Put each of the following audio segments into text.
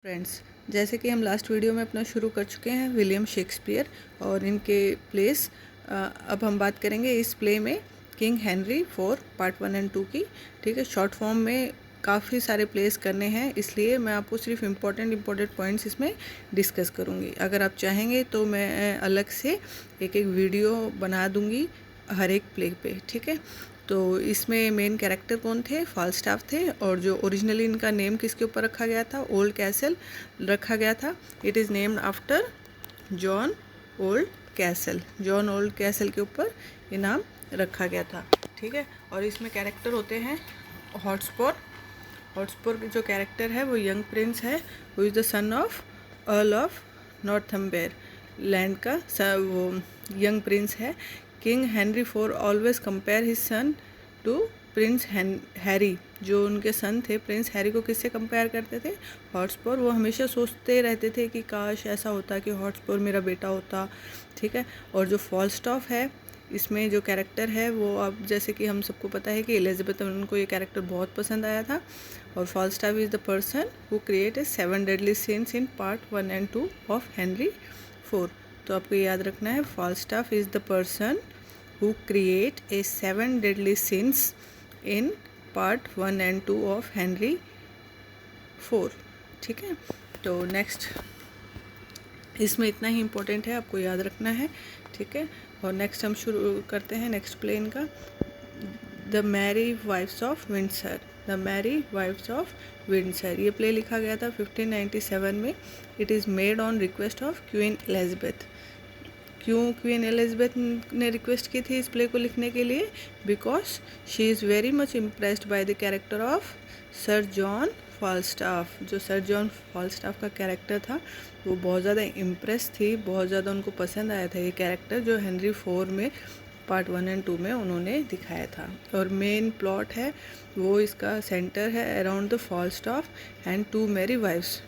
Friends, जैसे कि हम लास्ट वीडियो में अपना शुरू कर चुके हैं विलियम शेक्सपियर और इनके प्लेस। अब हम बात करेंगे इस प्ले में किंग हेनरी 4 पार्ट 1 एंड 2 की। ठीक है, शॉर्ट फॉर्म में काफ़ी सारे प्लेस करने हैं, इसलिए मैं आपको सिर्फ इम्पोर्टेंट पॉइंट्स इसमें डिस्कस करूँगी। अगर आप चाहेंगे तो मैं अलग से एक वीडियो बना दूँगी हर एक प्ले पे। ठीक है, तो इसमें मेन कैरेक्टर कौन थे? फाल्स्टाफ थे। और जो ओरिजिनली इनका नेम किसके ऊपर रखा गया था? ओल्ड कैसल रखा गया था। It is named after John old castle. John old castle के ऊपर ये नाम रखा गया था। ठीक है, और इसमें कैरेक्टर होते हैं हॉटस्पॉर। हॉटस्पॉर के जो कैरेक्टर है वो यंग प्रिंस है, वो is the son of earl of Northumberland का वो यंग प्रिंस है। King Henry 4 always compare his son to prince Harry. जो उनके सन थे प्रिंस हैरी को किससे कंपेयर करते थे? हॉटस्पॉर। वो हमेशा सोचते रहते थे कि काश ऐसा होता कि हॉटस्पॉर मेरा बेटा होता। ठीक है, और जो फॉल्स्टॉफ है इसमें जो कैरेक्टर है वो, अब जैसे कि हम सबको पता है कि एलिजाबेथ उनको ये कैरेक्टर बहुत पसंद आया था। और Falstaff is the person who create 7 deadly sins in part 1 and 2 of Henry 4। तो आपको याद रखना है, Falstaff is the person who create a 7 deadly sins in part 1 and 2 of Henry 4। ठीक है, तो नेक्स्ट इसमें इतना ही इम्पोर्टेंट है, आपको याद रखना है। ठीक है, और नेक्स्ट हम शुरू करते हैं नेक्स्ट प्लेन का। The merry wives of Windsor. The merry wives of Windsor ये प्ले लिखा गया था 1597 में। It is made on request of queen Elizabeth. क्यों क्वीन एलिजाबेथ ने रिक्वेस्ट की थी इस प्ले को लिखने के लिए? Because she is very much impressed by the character of sir John Falstaff. जो सर जॉन फॉल्स्टाफ का कैरेक्टर था वो बहुत ज़्यादा इम्प्रेस थी, बहुत ज़्यादा उनको पसंद आया था ये कैरेक्टर जो हेनरी 4 में पार्ट 1 एंड 2 में उन्होंने दिखाया था। और मेन प्लॉट है वो इसका सेंटर है around the Falstaff and 2 merry wives.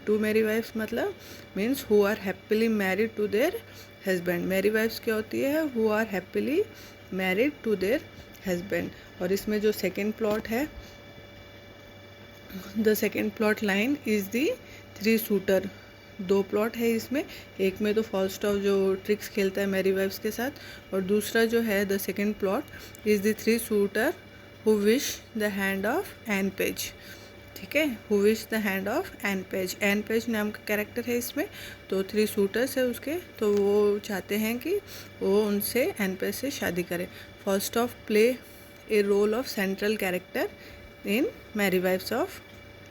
2 merry wives मतलब means who are happily married to their husband. Merry wives क्या होती है? Who are happily married to their husband. और इसमें जो सेकेंड प्लॉट है, the second plot line is the 3 shooter. 2 plot है इसमें, एक में तो फॉल्स्टॉफ जो ट्रिक्स खेलता है मैरी वाइफ्स के साथ, और दूसरा जो है the second plot is the 3 suitor who wish the hand of Anne Page. ठीक है, who wish the hand of Anne Page. Anne Page नाम का कैरेक्टर है इसमें। तो 3 शूटर्स है उसके, तो वो चाहते हैं कि वो उनसे एन पेज से शादी करे। Falstaff play a role of central character in merry wives of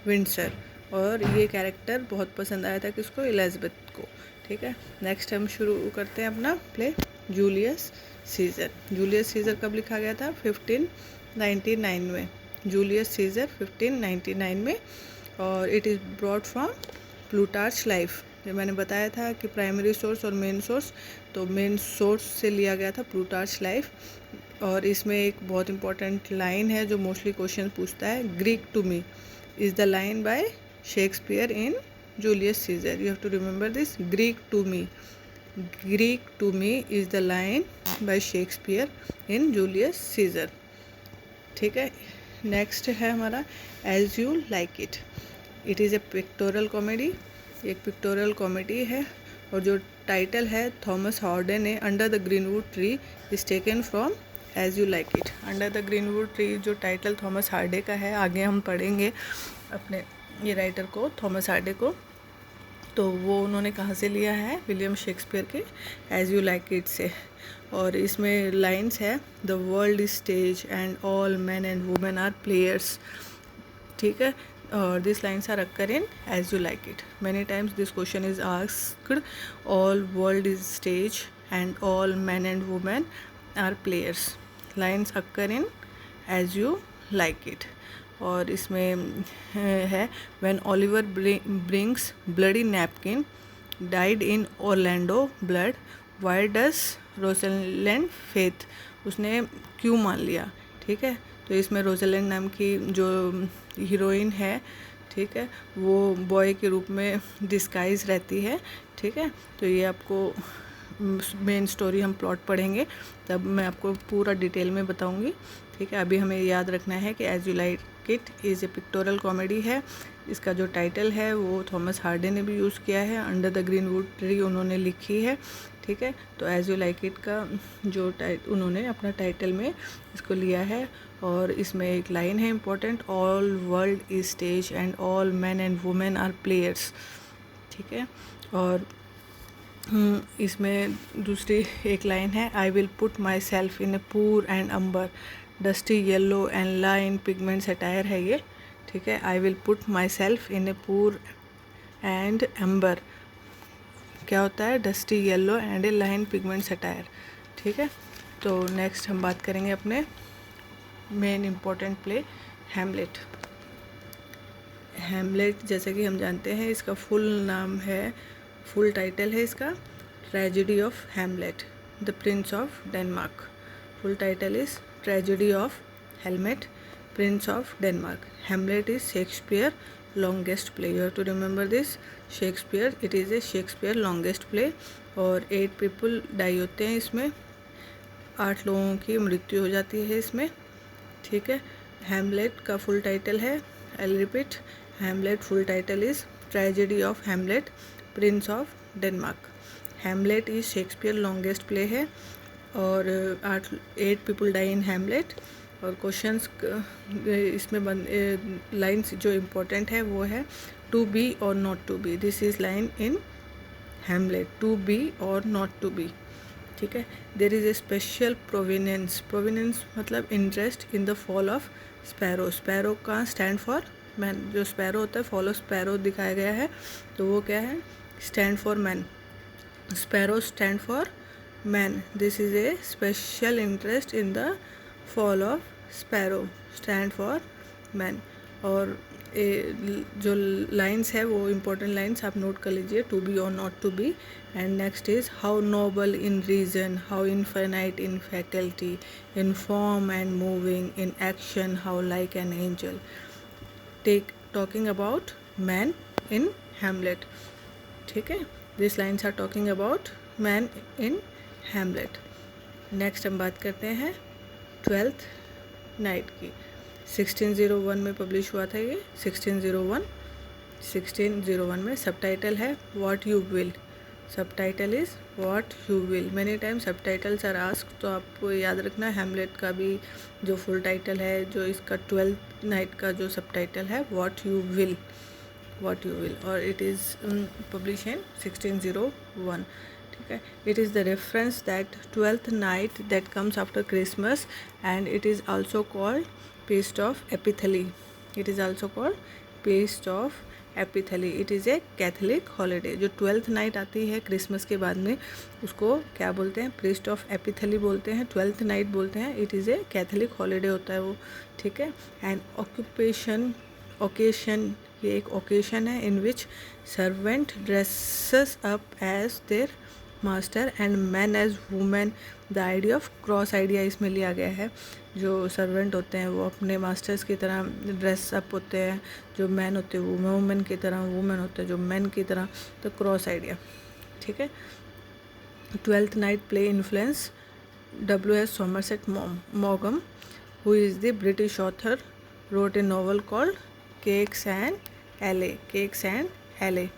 Windsor. और ये कैरेक्टर बहुत पसंद आया था किसको? एलिजाबेथ को। ठीक है, नेक्स्ट हम शुरू करते हैं अपना play Julius Caesar. Julius Caesar कब लिखा गया था? 1599 में। जूलियस सीजर 1599 में। और it is brought from Plutarch life. जो मैंने बताया था कि प्राइमरी सोर्स और मेन सोर्स, तो मेन सोर्स से लिया गया था प्लूटार्च लाइफ। और इसमें एक बहुत इंपॉर्टेंट लाइन है जो मोस्टली क्वेश्चन पूछता है, Greek to me is the line by Shakespeare in Julius Caesar. You have to remember this, Greek to me. Greek to me is the line by Shakespeare in Julius Caesar. ठीक है, next है हमारा as you like it. It is a pictorial comedy. एक pictorial comedy है, और जो title है Thomas Hardy ने under the greenwood tree is taken from as you like it. Under the greenwood tree जो टाइटल थॉमस हार्डे का है, आगे हम पढ़ेंगे अपने ये राइटर को, थॉमस हार्डे को। तो वो उन्होंने कहाँ से लिया है? विलियम शेक्सपियर के एज यू लाइक इट से। और इसमें लाइंस है, the world is stage and all man and women are players. ठीक है, और this lines are occur in as you like it. Many times this question is asked, all world is stage and all man and women are players. Lines occur in as you like it. और इसमें है, when Oliver brings bloody napkin died in Orlando blood, why does रोजलैंड faith. उसने क्यों मान लिया? ठीक है, तो इसमें रोजलैंड नाम की जो हीरोइन है, ठीक है, वो बॉय के रूप में डिस्गाइज रहती है। ठीक है, तो ये आपको मेन स्टोरी हम प्लॉट पढ़ेंगे तब मैं आपको पूरा डिटेल में बताऊंगी। ठीक है, अभी हमें याद रखना है कि as you like it is a pictorial comedy है। इसका जो टाइटल है वो थॉमस हार्डी ने भी यूज़ किया है, अंडर द ग्रीनवुड ट्री उन्होंने लिखी है, ठीक है। तो एज यू लाइक इट का जो उन्होंने अपना टाइटल में इसको लिया है। और इसमें एक लाइन है important, all world is stage and all man and women are players, ठीक है। और इसमें दूसरी एक लाइन है, I will put myself in a poor and amber dusty yellow and line pigment satire है ये, ठीक है। I will put myself in a poor and amber क्या होता है, dusty yellow and a line pigment satire, ठीक है। तो नेक्स्ट हम बात करेंगे अपने main important play Hamlet. Hamlet जैसे कि हम जानते हैं इसका फुल नाम है, फुल टाइटल है इसका tragedy of Hamlet the prince of Denmark. Full title is tragedy of Hamlet prince of Denmark. Hamlet is Shakespeare longest play, you have to remember this, Shakespeare, it is a Shakespeare longest play. और 8 people die होते हैं इसमें, 8 लोगों की मृत्यु हो जाती है इसमें, ठीक है। हैमलेट का फुल टाइटल है, I repeat, Hamlet full title is tragedy of Hamlet prince of Denmark. Hamlet is Shakespeare longest play है और 8 पीपल डाई इन हैमलेट। और क्वेश्चंस इसमें लाइन्स जो इम्पोर्टेंट है वो है टू बी और not to be, this is line in Hamlet, to be और नॉट टू बी, ठीक है। There is a special providence, providence मतलब interest in the fall of sparrow, sparrow का स्टैंड फॉर मैन, जो sparrow होता है fall of sparrow दिखाया गया है, तो वो क्या है, stand for man, sparrow stand for man, this is a special interest in the fall of sparrow stand for man. और जो लाइंस है वो इम्पोर्टेंट लाइंस आप नोट कर लीजिए, टू बी और not to be. And next is how noble in reason, how infinite in faculty, in form and moving, in action how like an angel, talking about man in Hamlet, ठीक है। This lines are talking about man in Hamlet. Next हम बात करते हैं 12th night की। 1601 में publish हुआ था ये, 1601 में। सब टाइटल है व्हाट यू विल, सब title is what you will. Many time सब टाइटल्स आर आस्क, तो आपको याद रखना हैमलेट का भी जो फुल टाइटल है, जो इसका 12th नाइट का जो सब टाइटल है what you will, what you will, और इट इज़ पब्लिश इन 1601, ठीक है। It is the reference that 12th night that comes after Christmas and it is also called feast of Epiphanes, it is also called feast of Epiphanes, it is a Catholic holiday। जो 12th night आती है Christmas के बाद में उसको क्या बोलते हैं, feast of Epiphanes बोलते हैं, 12th नाइट बोलते हैं, it is A Catholic holiday होता है वो, ठीक है। एंड ओकेशन, ये एक ओकेशन है in which servant dresses up as their master and man as women. The idea of cross idea इसमें लिया गया है, जो सर्वेंट होते हैं वो अपने मास्टर्स की तरह ड्रेस अप होते हैं, जो मैन होते हैं वो वुमेन की तरह, वुमेन होते हैं जो मैन की तरह, तो क्रॉस आइडिया, ठीक है। 12th night play influence W.S. Somerset Maugham, who is the British author, wrote a novel called Cakes and Alley,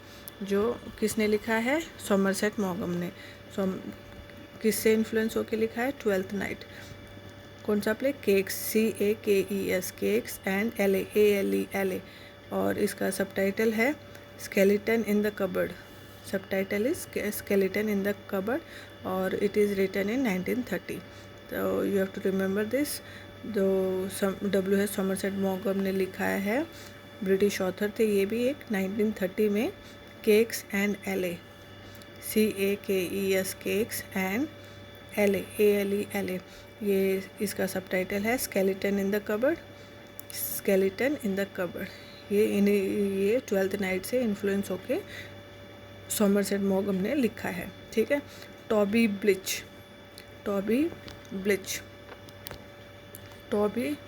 जो किसने लिखा है, सोमरसेट मॉगम ने। किससे इन्फ्लुएंस होकर लिखा है, 12th नाइट। कौन सा play, cakes, CAKES, cakes and ALE, और इसका सब टाइटल है skeleton in the cupboard, subtitle is skeleton in the cupboard, और इट इज़ रिटन इन 1930। तो you have to remember this, जो W.S. सोमरसेट मॉगम ने लिखा है, ब्रिटिश ऑथर थे ये भी एक, 1930 में, cakes and LA, CAKES, cakes and ALE, ये इसका सब टाइटल है skeleton in the cupboard, skeleton in the cupboard. ये 12th नाइट से इन्फ्लुएंस होके सोमरसेट मॉगम ने लिखा है, ठीक है। टॉबी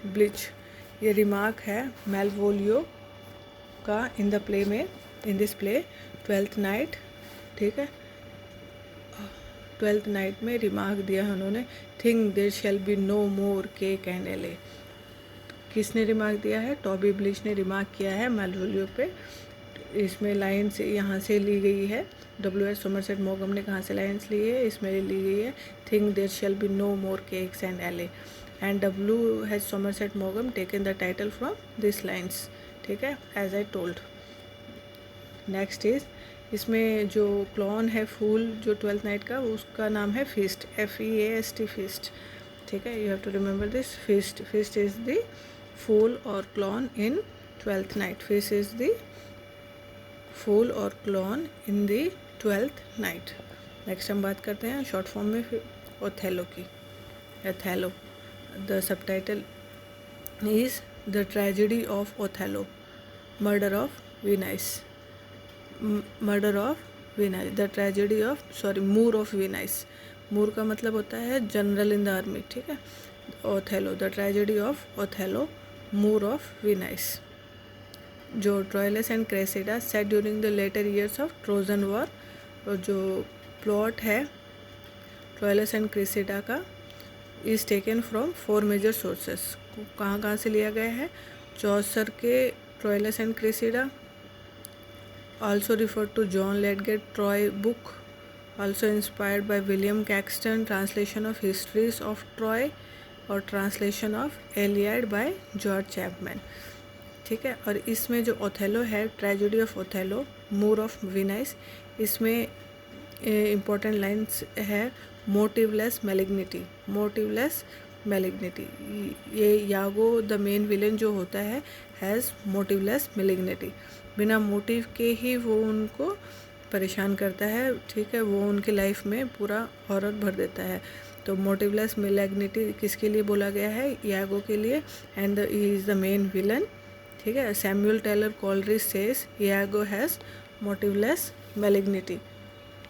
ब्लिच, ये रिमार्क है मेलवोलियो का इन द प्ले में, इन दिस प्ले 12th नाइट, ठीक है। 12th नाइट में रिमार्क दिया है उन्होंने, think there shall be no more cake and LA, किसने रिमार्क दिया है? टॉबी ब्लिच ने रिमार्क किया है मालवोलियो पे। इसमें लाइन्स यहाँ से ली गई है। W.H. सोमरसेट मॉगम ने कहाँ से लाइन्स ली है? इसमें ली गई है, think there shall be no more cakes and LA, and W.H. Somerset मॉगम taken the title from this lines, ठीक है, as I told. Next is, इसमें जो क्लॉन है फूल जो 12th नाइट का, उसका नाम है फीस्ट, FEAST फीस्ट, ठीक है, you have to remember this. Feast is the fool or clown in 12th night. Feast is the fool or clown in the 12th night. Next हम बात करते हैं शॉर्ट फॉर्म में ओथेलो की। Othello, the subtitle is the tragedy of Othello, murder of Venice, murder of Venice, the tragedy of moor of Venice. Moor का मतलब होता है जनरल इन द आर्मी, ठीक है। Othello, the tragedy of Othello, moor of Venice. जो Troilus and Cressida set during the latter years of Trojan war, और जो plot है ट्रोइलस एंड क्रेसिडा का is taken from 4 major sources. कहाँ से लिया गया है? चौसर के Troilus and Cressida, also referred to John Lydgate Troy book, also inspired by William Caxton translation of Histories of Troy और translation of Iliad by George Chapman, ठीक है। और इसमें जो ओथेलो है, tragedy of Othello, moor of Venice, इसमें important lines है मोटिवलेस मैलिग्निटी, मोटिवलेस मैलिग्निटी। ये यागो द मेन विलेन जो होता है हैज़ मोटिवलेस मैलिग्निटी, बिना मोटिव के ही वो उनको परेशान करता है, ठीक है, वो उनकी लाइफ में पूरा हॉरर भर देता है। तो मोटिवलेस मैलिग्निटी किसके लिए बोला गया है? यागो के लिए, and he is the main villain, ठीक है। Samuel Taylor Coleridge says Iago has motiveless malignity.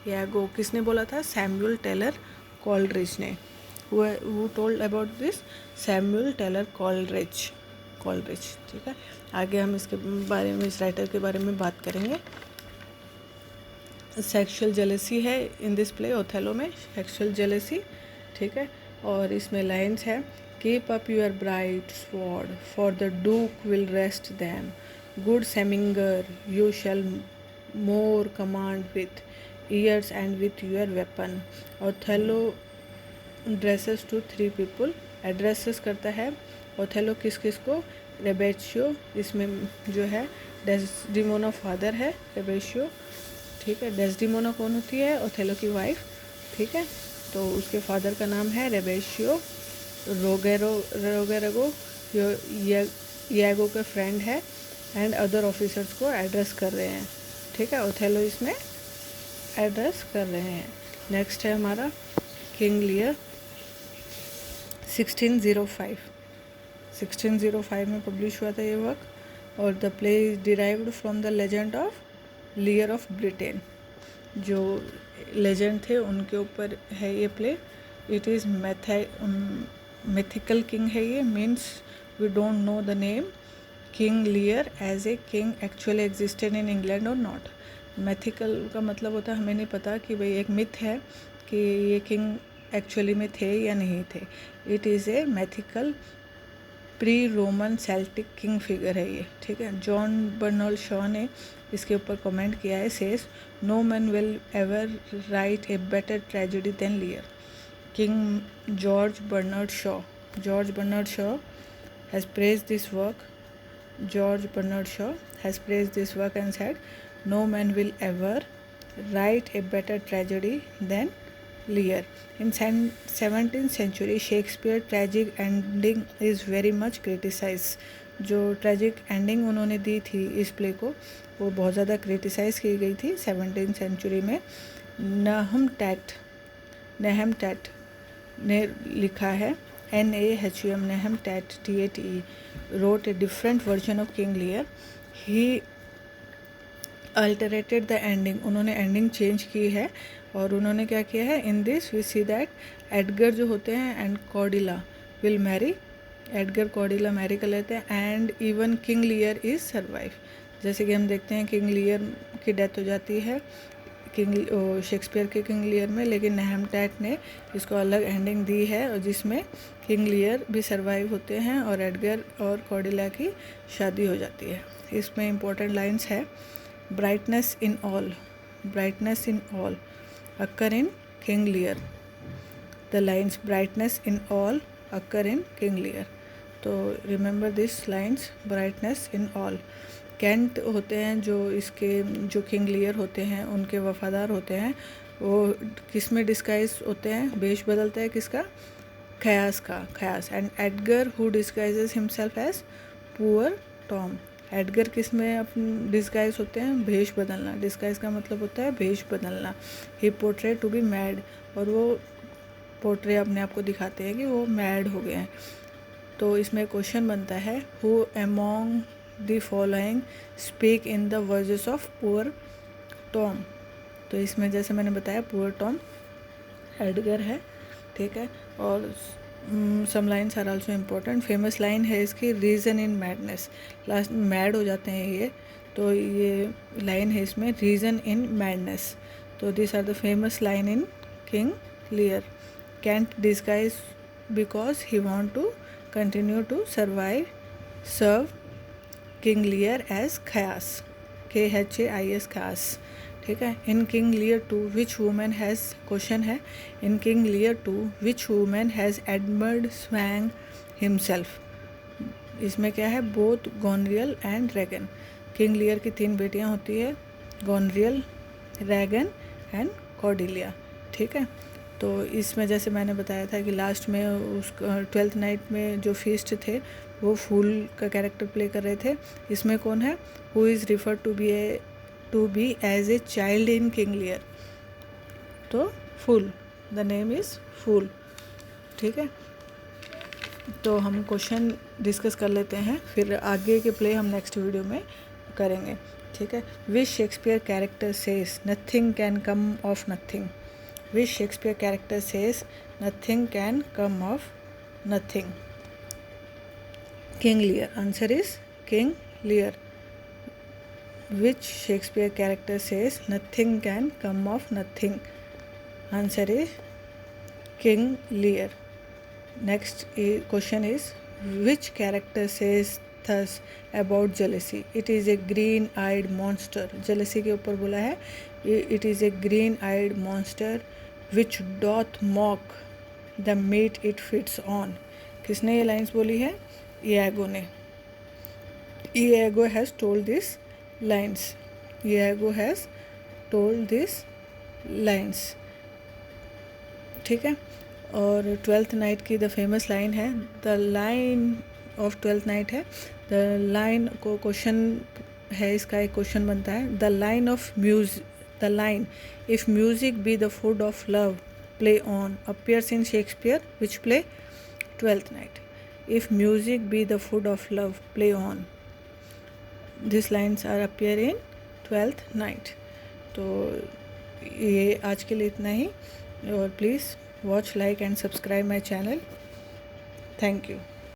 Iago किसने बोला था? सैमुअल टेलर कोलरिज ने। Who told about this? Samuel Taylor Coleridge, ठीक है। आगे हम इसके बारे में, इस राइटर के बारे में बात करेंगे। सेक्सुअल जेलेसी है इन दिस प्ले, ओथेलो में सेक्सुअल जेलेसी, ठीक है। और इसमें लाइन्स है, keep up your bright sword for the duke will rest them, good signior you shall more command with years and with your weapon. Othello dresses to 3 people, addresses करता है Othello किस किस को? रेबेशियो, इसमें जो है डेस्डिमोना फादर है रेबेशियो, ठीक है। डेस्डिमोना कौन होती है? ओथेलो की वाइफ, ठीक है। तो उसके फादर का नाम है रेबेशियो। रोगेरगो यागो के फ्रेंड है, एंड अदर ऑफिसर्स को एड्रेस कर रहे हैं, ठीक है। ओथेलो इसमें एड्रेस कर रहे हैं। नेक्स्ट है हमारा किंग लियर, 1605 में पब्लिश हुआ था ये वर्क, और the play is derived from the legend of Lear of Britain. जो लेजेंड थे उनके ऊपर है ये play. It is mythical king है ये, means we don't know the name King Lear as a king actually existed in England और not. Mythical का मतलब होता है हमें नहीं पता कि भाई एक मिथ है कि ये किंग एक्चुअली में थे या नहीं थे। It is A mythical pre Roman Celtic king figure है ये, ठीक है। जॉन बर्नर्ड शॉ ने इसके ऊपर कमेंट किया है, says no man will ever write a better tragedy than Lear. King George Bernard Shaw has praised this work. George Bernard Shaw has praised this work and said, no man will ever write a better tragedy than Lear. In 17th century, Shakespeare tragic ending is very much criticized. जो tragic ending उन्होंने दी थी इस play को, वो बहुत ज़्यादा criticise की गई थी 17th सेंचुरी में। नहम टैट ने लिखा है, NAHUM, Nahum Tate TATE wrote a different version of King Lear. He alterated the ending. उन्होंने एंडिंग चेंज की है, और उन्होंने क्या किया है, in this we see that Edgar जो होते हैं and Cordelia will marry, Edgar Cordelia marry कर लेते हैं, and even King Lear is survive. जैसे कि हम देखते हैं किंग लियर की डेथ हो जाती है, शेक्सपियर के किंग लियर में, लेकिन हेम्टेट ने इसको अलग एंडिंग दी है और जिसमें किंग लियर भी सरवाइव होते हैं और एडगर और कॉर्डेलिया की शादी हो जाती है। इसमें इम्पोर्टेंट लाइंस है brightness in all occur in King Lear। The lines brightness in all occur in King Lear। तो remember this lines brightness in all। Kent होते हैं जो इसके जो किंग लियर होते हैं उनके वफादार होते हैं, वो किस में डिस्गाइज होते हैं, वेश बदलता है किसका, खयास का, Caius. And Edgar who disguises himself as poor Tom. Edgar किस में अपन डिस्गाइज होते हैं, भेष बदलना। डिस्गाइज का मतलब होता है भेष बदलना। ही पोर्ट्रे टू बी मैड, और वो पोर्ट्रे अपने आप को दिखाते हैं कि वो मैड हो गए हैं। तो इसमें क्वेश्चन बनता है who among the following speak in the voyages of poor Tom. तो इसमें जैसे मैंने बताया पुअर टॉम एडगर है, ठीक है। और some lines are also important. Famous line है इसकी reason in madness. Last mad हो जाते हैं ये, तो ये लाइन है इसमें रीज़न इन मैडनेस। तो this are the famous line in King Lear. Kent disguise because he want to continue to serve King Lear as Caius, KHAIS Caius, ठीक है। In King Lear 2 which women has, question है in King Lear 2 which women has Edmund स्वैंग himself. इसमें क्या है, both Goneril and Regan. King Lear की 3 बेटियां होती है, गोनरियल, रैगन एंड कॉर्डेलिया, ठीक है। तो इसमें जैसे मैंने बताया था कि लास्ट में उस 12th नाइट में जो फीस्ट थे वो फूल का कैरेक्टर प्ले कर रहे थे। इसमें कौन है, who is referred to be as a child in King Lear, तो fool, the name is fool, ठीक है। तो हम क्वेश्चन डिस्कस कर लेते हैं, फिर आगे के प्ले हम नेक्स्ट वीडियो में करेंगे, ठीक है। Which Shakespeare character says nothing can come of nothing. Which Shakespeare character says nothing can come of nothing. King Lear, answer is King Lear. Which Shakespeare character says nothing can come of nothing? Answer is King Lear। Next question is which character says thus about jealousy? It is a green-eyed monster। jealousy के ऊपर बोला है it is a green-eyed monster which doth mock the meat it feeds on। किसने ये lines बोली है, Iago ने। Iago has told this lines। Iago has told this lines, ठीक है। और 12th नाइट की द फेमस लाइन है, the line of 12th night है, द लाइन को क्वेश्चन है, इसका एक क्वेश्चन बनता है, the line of the line if music be the food of love play on appears in Shakespeare which play? 12th night. If music be the food of love play on, this lines are appear in 12th night. तो ये आज के लिए इतना ही, और please watch, like and subscribe my channel. Thank you.